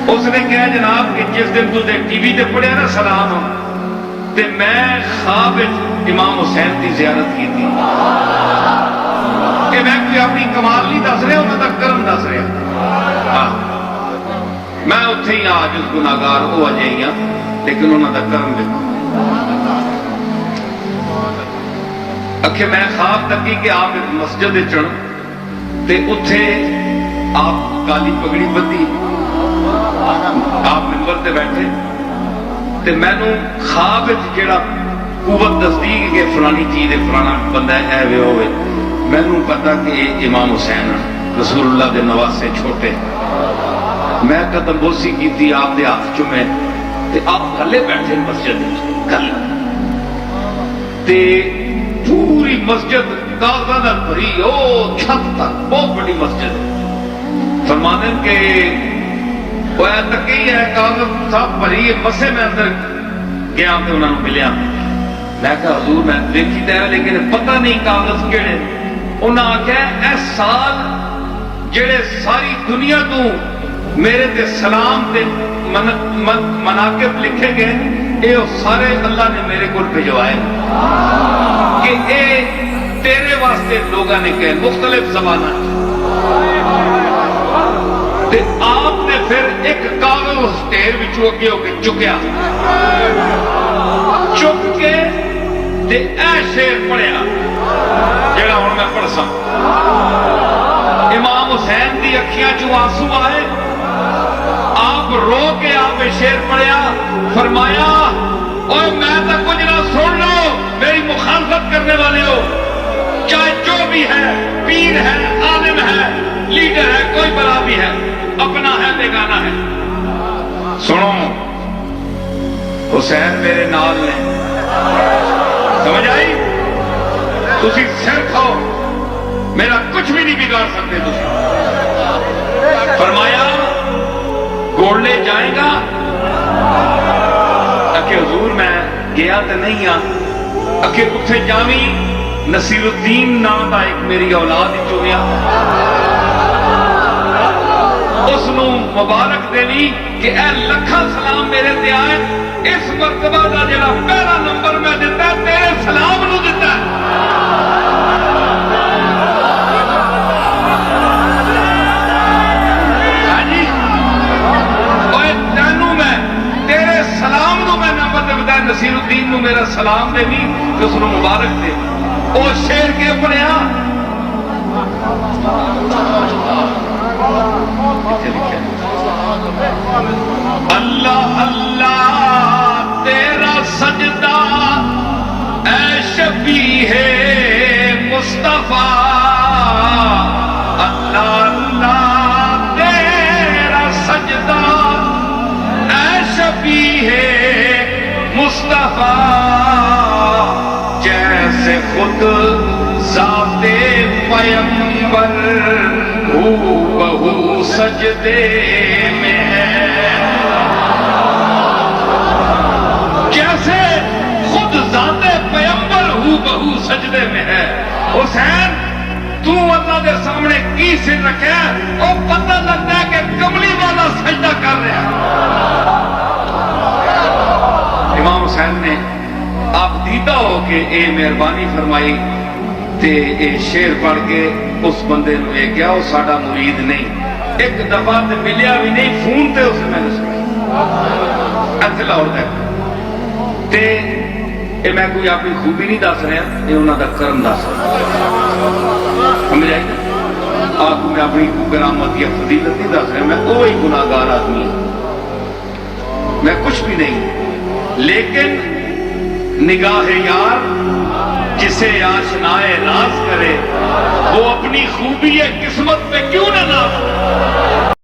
اس نے کہا جناب کہ جس دن تُسے ٹی وی تے پڑھیا نا سلام تے میں خواب امام حسین کی زیارت کی تھی کہ میں کوئی اپنی کمال نہیں دس رہا انہوں کا کرم دس رہا میں اتنے ہی عاجز گناہگار ہو جائی ہوں لیکن انہوں کا کرم دیکھو اکھے میں خواب تکی کہ آپ ایک مسجد چڑھ تے اتھے آپ کالی پگڑی بدھی آپ منبر تے بیٹھے تے میں نو خواب جڑا قوت دستی کہ فلانی چیز ہے فلانا بندہ ہے وے ہوئے میں نو پتا کہ امام حسین رسول اللہ دے نواسے چھوٹے میں قدم بوسی کی تھی آپ دے ہاتھ چومے تے آپ کھلے بیٹھے مسجد کھلے تے پوری مسجد کاغذ بھری او چھت تک بہت بڑی مسجد فرمانے کہ وہ تک ہی ہے کاغذ سب بھری مسے میں اندر گیا تو انہوں نے ملیا میں کہا حضور میں دیکھی تے لیکن پتہ نہیں کاغذ کیڑے انہوں نے آکھا اے سال جڑے ساری دنیا تو میرے تے سلام تے مناقب لکھے گئے اے سارے اللہ نے میرے کو بھیجوائے کہ اے تیرے واسطے لوگوں نے کہے مختلف زبانہ تے آپ نے پھر ایک کاغذ اس ٹیر بچو اگے ہو کے چکیا چک کے تے اے شیر پڑھیا جڑا ہوں میں پڑھ سا امام حسین دی اکھیاں چو آنسو آئے آپ رو کے آپ شیر پڑھیا فرمایا اوہ میں تا کچھ نہ سن لو میری مخالفت کرنے والے ہو چاہے جو بھی ہے پیر ہے عالم ہے لیڈر ہے کوئی بلا بھی ہے اپنا ہے بیگانہ ہے سنو حسین میرے نال نے سمجھ آئی تسی سر کھاؤ میرا کچھ بھی نہیں بگاڑ سکتے تسی فرمایا گوڑ لے جائیں گا کہ حضور میں گیا تو نہیں ہاں اکھے اتھے جامی نصیر الدین نام دا ایک میری اولاد ہی چونیا اس نو مبارک دینی کہ اے لکھا سلام میرے تے آئے اس مرتبہ دا جڑا پہلا نمبر میں دیتا ہے تیرے سلام نو دیتا ہے ہاں جی اوے تینوں میں تیرے سلام نو میں نمبر دے بتا نصیر الدین نو میرا سلام دے بھی کہ اس نو مبارک دے او شیر کے پڑھیا اللہ اللہ تیرا سجدہ اے شفیع مصطفیٰ اللہ اللہ تیرا سجدہ اے شفیع مصطفیٰ جیسے خود ذات پیغمبر ہو بہو سجدے میں ہے جیسے خود ذات پیغمبر ہو بہو سجدے میں ہے حسین تو اللہ دے سامنے کی سن رکھے اور پتہ لگتا ہے کہ کملی والا سجدہ کر رہا ہے امام حسین نے آپ دیدہ ہو کہ اے مہربانی فرمائی تے اے شیر پڑھ کے اس بندے نو یہ کیا وہ ساڑا مرید نہیں ایک دفعہ تے ملیا بھی نہیں فون تے اسے میں نے سنی اچھلا اور دیکھ تے اے میں کوئی اپنی خوبی نہیں دس رہا یہ انہوں دا کرم دس رہا سمجھ آئی آپ میں اپنی کرامت یا فضیلت نہیں دس رہا میں کوئی گناہگار آدمی میں کچھ بھی نہیں لیکن نگاہ یار جسے آشنائے راز کرے وہ اپنی خوبی قسمت پہ کیوں نہ ناز